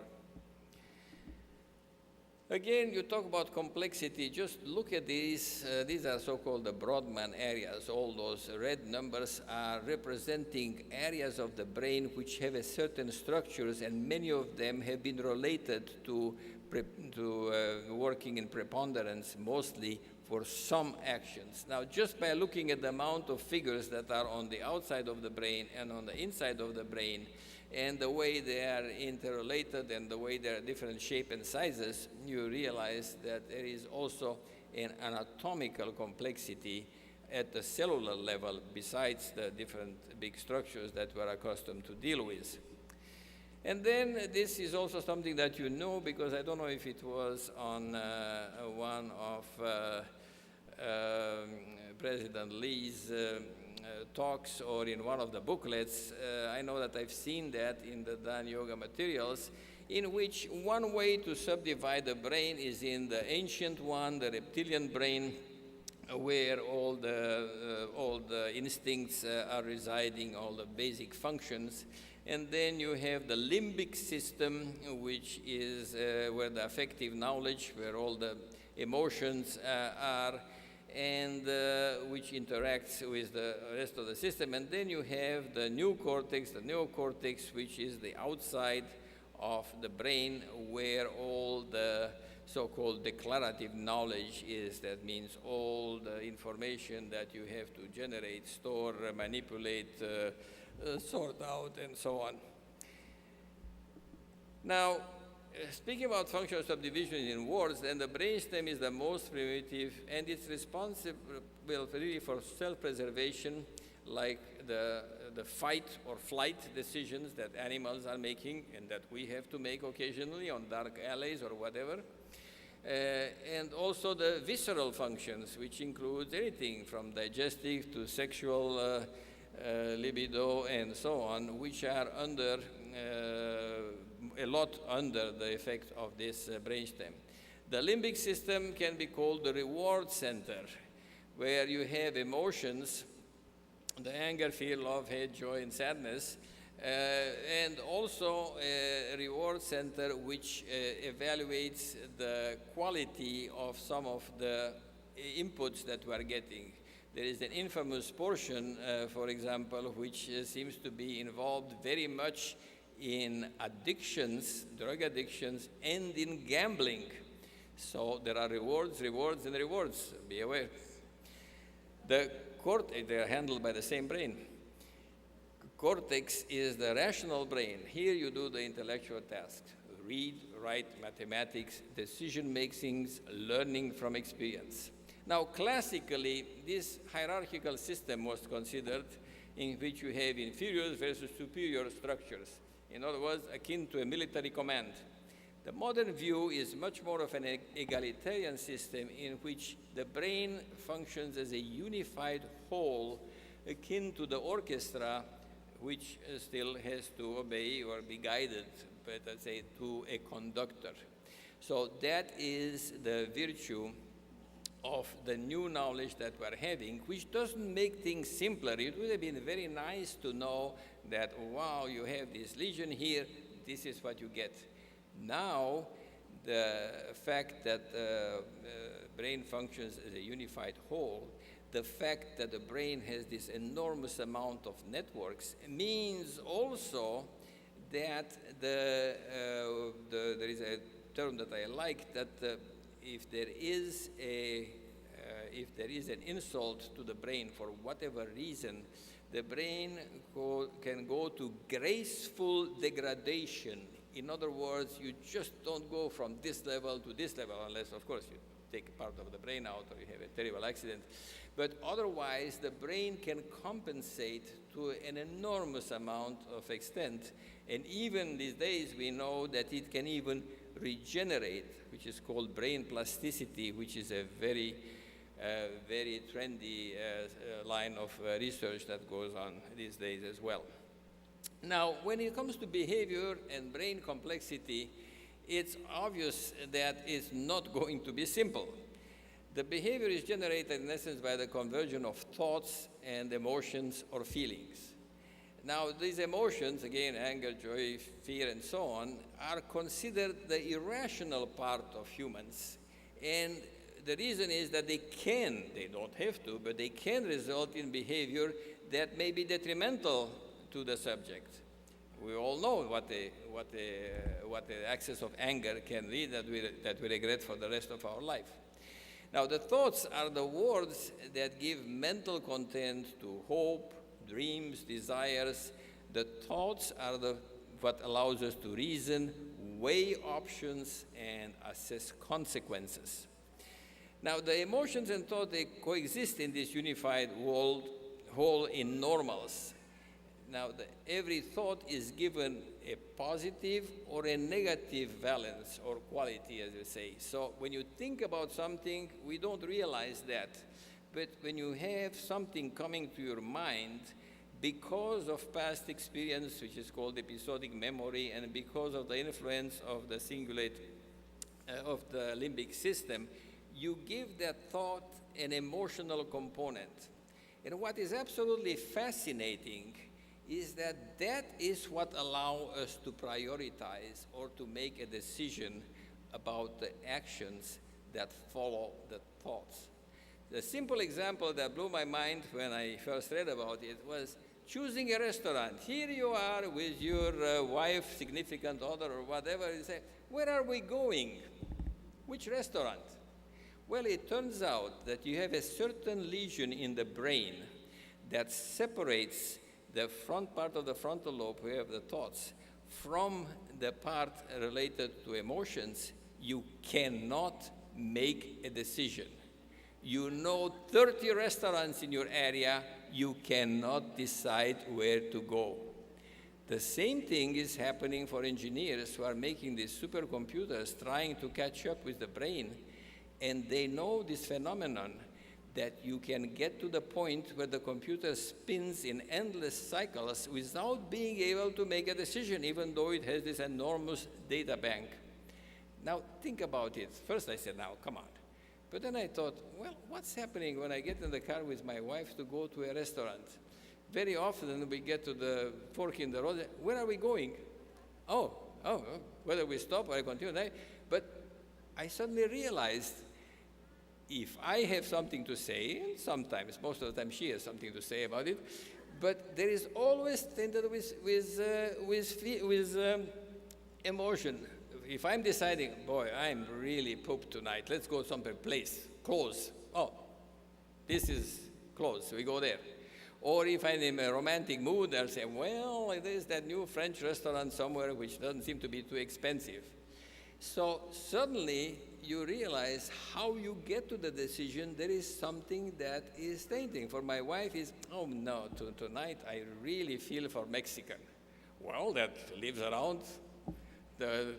Again, you talk about complexity. Just look at these. These are so-called the Brodmann areas. All those red numbers are representing areas of the brain which have a certain structures, and many of them have been related to working in preponderance, mostly for some actions. Now, just by looking at the amount of figures that are on the outside of the brain and on the inside of the brain, and the way they are interrelated and the way they are different shape and sizes, you realize that there is also an anatomical complexity at the cellular level besides the different big structures that we're accustomed to deal with. And then this is also something that you know, because I don't know if it was on one of President Lee's talks or in one of the booklets. I know that I've seen that in the Dan Yoga materials, in which one way to subdivide the brain is in the ancient one, the reptilian brain, where all the instincts are residing, all the basic functions. And then you have the limbic system, which is where the affective knowledge, where all the emotions are, and which interacts with the rest of the system. And then you have the neocortex, which is the outside of the brain, where all the so-called declarative knowledge is. That means all the information that you have to generate, store, manipulate, sort out, and so on. Now, speaking about functional subdivision in words, then the brainstem is the most primitive, and it's responsible really for self-preservation, like the fight or flight decisions that animals are making and that we have to make occasionally on dark alleys or whatever. And also the visceral functions, which includes anything from digestive to sexual libido and so on, which are under a lot under the effect of this brainstem. The limbic system can be called the reward center, where you have emotions, the anger, fear, love, hate, joy, and sadness, and also a reward center which evaluates the quality of some of the inputs that we are getting. There is an infamous portion, for example, which seems to be involved very much in addictions, drug addictions, and in gambling. So there are rewards, rewards, and rewards. Be aware. The cortex, they are handled by the same brain. Cortex is the rational brain. Here you do the intellectual tasks. Read, write, mathematics, decision-making, learning from experience. Now, classically, this hierarchical system was considered in which you have inferior versus superior structures. In other words, akin to a military command. The modern view is much more of an egalitarian system in which the brain functions as a unified whole akin to the orchestra, which still has to obey or be guided, but let's say, to a conductor. So that is the virtue of the new knowledge that we're having, which doesn't make things simpler. It would have been very nice to know that, wow, you have this lesion here, this is what you get. Now, the fact that the brain functions as a unified whole, the fact that the brain has this enormous amount of networks means also that there is a term that I like, that if there is an insult to the brain for whatever reason, the brain can go to graceful degradation. In other words, you just don't go from this level to this level, unless, of course, you take part of the brain out or you have a terrible accident. But otherwise, the brain can compensate to an enormous amount of extent. And even these days, we know that it can even regenerate, which is called brain plasticity, which is a very trendy line of research that goes on these days as well. Now, when it comes to behavior and brain complexity, it's obvious that it's not going to be simple. The behavior is generated, in essence, by the conversion of thoughts and emotions or feelings. Now, these emotions, again, anger, joy, fear, and so on, are considered the irrational part of humans. And the reason is that they don't have to, but they can result in behavior that may be detrimental to the subject. We all know what the excess of anger can lead that we regret for the rest of our life. Now, the thoughts are the words that give mental content to hope, dreams, desires. The thoughts are what allows us to reason, weigh options, and assess consequences. Now, the emotions and thought, they coexist in this unified whole in normals. Now, every thought is given a positive or a negative valence or quality, as you say. So when you think about something, we don't realize that. But when you have something coming to your mind, because of past experience, which is called episodic memory, and because of the influence of the cingulate of the limbic system, you give that thought an emotional component. And what is absolutely fascinating is that is what allows us to prioritize or to make a decision about the actions that follow the thoughts. The simple example that blew my mind when I first read about it was choosing a restaurant. Here you are with your wife, significant other, or whatever. You say, where are we going? Which restaurant? Well, it turns out that you have a certain lesion in the brain that separates the front part of the frontal lobe, where you have the thoughts, from the part related to emotions. You cannot make a decision. You know 30 restaurants in your area, you cannot decide where to go. The same thing is happening for engineers who are making these supercomputers, trying to catch up with the brain, and they know this phenomenon that you can get to the point where the computer spins in endless cycles without being able to make a decision, even though it has this enormous data bank. Now, think about it. First I said, now, come on. But then I thought, well, what's happening when I get in the car with my wife to go to a restaurant? Very often we get to the fork in the road. Where are we going? Oh, whether we stop or I continue. But I suddenly realized, if I have something to say, and sometimes, most of the time she has something to say about it, but there is always tended with emotion. If I'm deciding, boy, I'm really pooped tonight, let's go someplace, close. Oh, this is close, we go there. Or if I'm in a romantic mood, I'll say, well, there's that new French restaurant somewhere which doesn't seem to be too expensive. So suddenly, you realize how you get to the decision, there is something that is tainting. For my wife is, oh no, tonight I really feel for Mexican. Well, that lives around the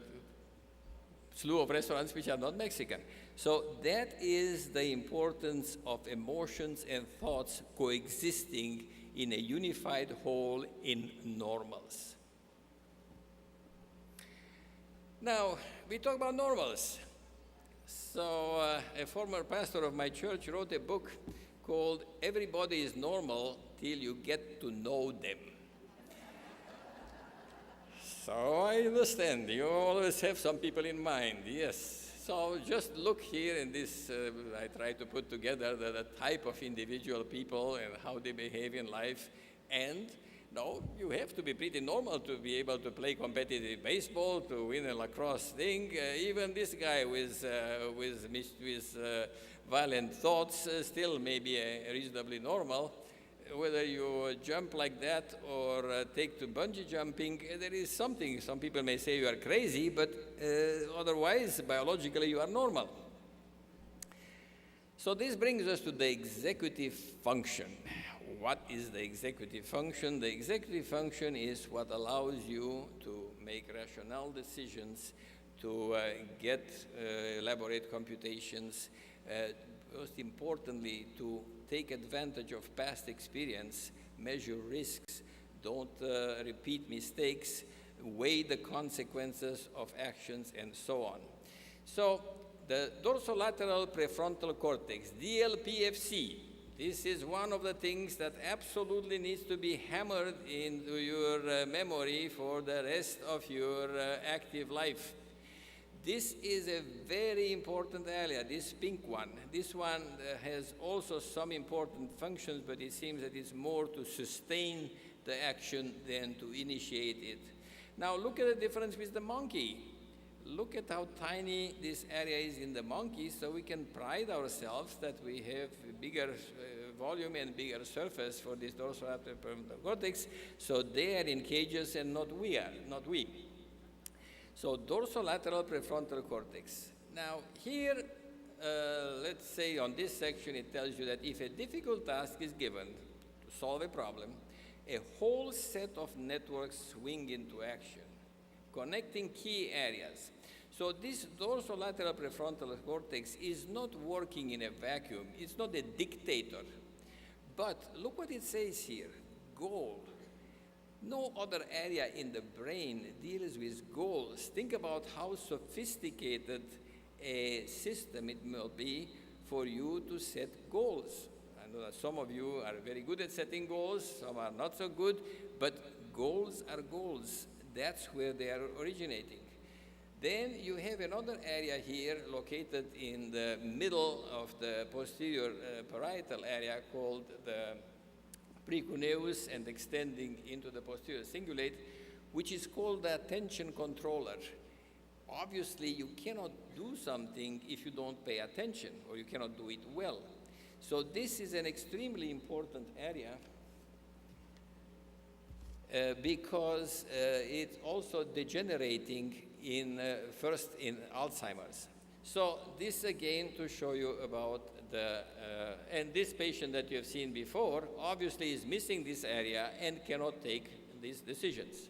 slew of restaurants which are not Mexican. So that is the importance of emotions and thoughts coexisting in a unified whole in normals. Now, we talk about normals. So a former pastor of my church wrote a book called Everybody is Normal Till You Get to Know Them. So I understand, you always have some people in mind, yes. So just look here in this, I try to put together the type of individual people and how they behave in life. And no, you have to be pretty normal to be able to play competitive baseball, to win a lacrosse thing. Even this guy with violent thoughts still may be reasonably normal. Whether you jump like that or take to bungee jumping, there is something. Some people may say you are crazy, but otherwise, biologically, you are normal. So this brings us to the executive function. What is the executive function? The executive function is what allows you to make rational decisions, to get elaborate computations, most importantly, to take advantage of past experience, measure risks, don't repeat mistakes, weigh the consequences of actions, and so on. So the dorsolateral prefrontal cortex, DLPFC, this is one of the things that absolutely needs to be hammered into your memory for the rest of your active life. This is a very important area, this pink one. This one has also some important functions, but it seems that it's more to sustain the action than to initiate it. Now look at the difference with the monkey. Look at how tiny this area is in the monkey, so we can pride ourselves that we have bigger volume and bigger surface for this dorsolateral prefrontal cortex, so they are in cages and not we. So dorsolateral prefrontal cortex. Now here, let's say on this section, it tells you that if a difficult task is given to solve a problem, a whole set of networks swing into action, connecting key areas. So this dorsolateral prefrontal cortex is not working in a vacuum. It's not a dictator. But look what it says here, goal. No other area in the brain deals with goals. Think about how sophisticated a system it will be for you to set goals. I know that some of you are very good at setting goals, some are not so good, but goals are goals. That's where they are originating. Then you have another area here located in the middle of the posterior parietal area called the precuneus and extending into the posterior cingulate, which is called the attention controller. Obviously, you cannot do something if you don't pay attention, or you cannot do it well. So this is an extremely important area because it's also degenerating first in Alzheimer's. So this again to show you about and this patient that you have seen before obviously is missing this area and cannot take these decisions.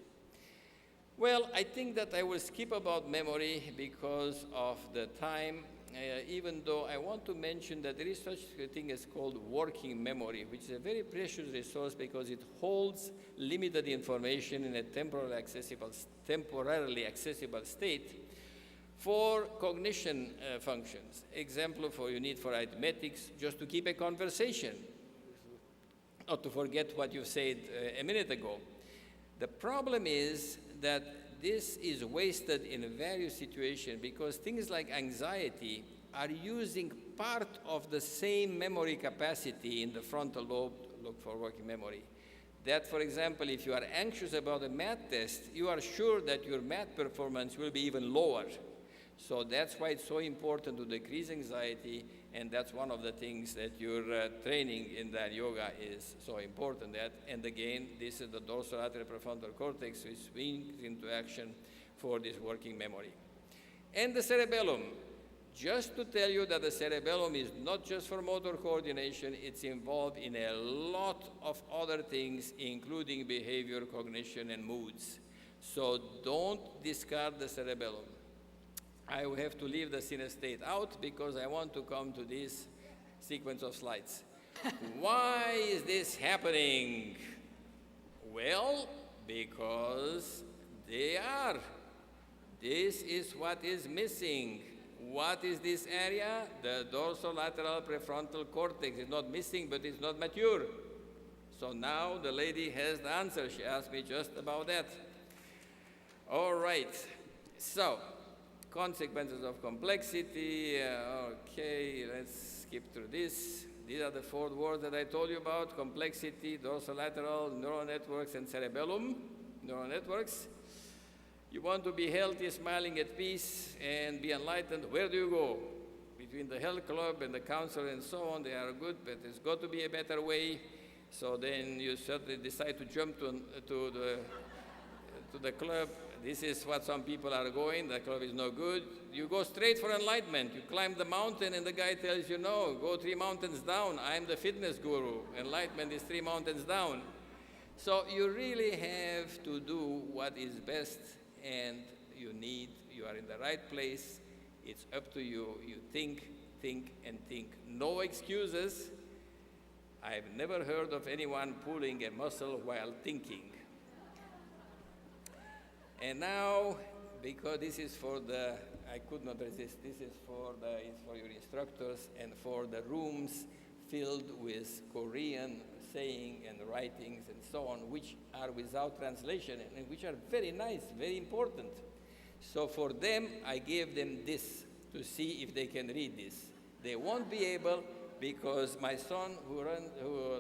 Well, I think that I will skip about memory because of the time, even though I want to mention that there is such a thing as called working memory, which is a very precious resource because it holds limited information in a temporarily accessible state for cognition functions. Example for you need for arithmetics, just to keep a conversation, not to forget what you said a minute ago. The problem is that this is wasted in various situations because things like anxiety are using part of the same memory capacity in the frontal lobe, look for working memory. That, for example, if you are anxious about a math test, you are sure that your math performance will be even lower. So that's why it's so important to decrease anxiety, and that's one of the things that your training in that yoga is so important. And again, this is the dorsolateral prefrontal cortex, which swings into action for this working memory. And the cerebellum. Just to tell you that the cerebellum is not just for motor coordination, it's involved in a lot of other things, including behavior, cognition, and moods. So don't discard the cerebellum. I will have to leave the synestate out because I want to come to this sequence of slides. Why is this happening? Well, because they are. This is what is missing. What is this area? The dorsolateral prefrontal cortex is not missing, but it's not mature. So now the lady has the answer. She asked me just about that. All right. So, consequences of complexity. Okay, let's skip through this. These are the 4 words that I told you about: complexity, dorsolateral, neural networks, and cerebellum. Neural networks. You want to be healthy, smiling, at peace, and be enlightened. Where do you go? Between the health club and the counselor and so on, they are good, but there's got to be a better way. So then you certainly decide to jump to the club. This is what some people are going. The club is no good. You go straight for enlightenment. You climb the mountain, and the guy tells you, no, go 3 mountains down. I'm the fitness guru. Enlightenment is 3 mountains down. So you really have to do what is best, and you are in the right place. It's up to you. You think, and think. No excuses. I've never heard of anyone pulling a muscle while thinking. And now, because this is for the, I could not resist, this is for your instructors and for the rooms filled with Korean saying and writings and so on, which are without translation and which are very nice, very important. So for them, I gave them this to see if they can read this. They won't be able because my son who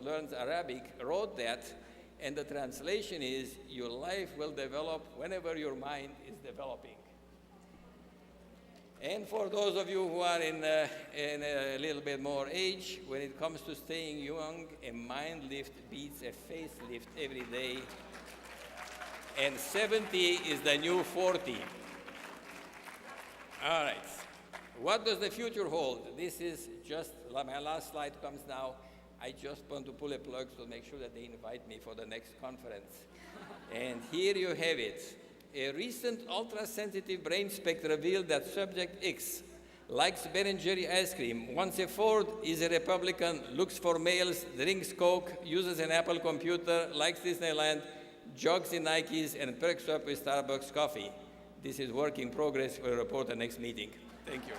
learns Arabic wrote that, and the translation is, your life will develop whenever your mind is developing. And for those of you who are in a little bit more age, when it comes to staying young, a mind lift beats a facelift every day. And 70 is the new 40. All right. What does the future hold? This is just, my last slide comes now. I just want to pull a plug to make sure that they invite me for the next conference. And here you have it. A recent ultra-sensitive brain spec revealed that subject X likes Ben & Jerry ice cream, wants a Ford, is a Republican, looks for males, drinks Coke, uses an Apple computer, likes Disneyland, jogs in Nikes, and perks up with Starbucks coffee. This is work in progress. We'll report the next meeting. Thank you.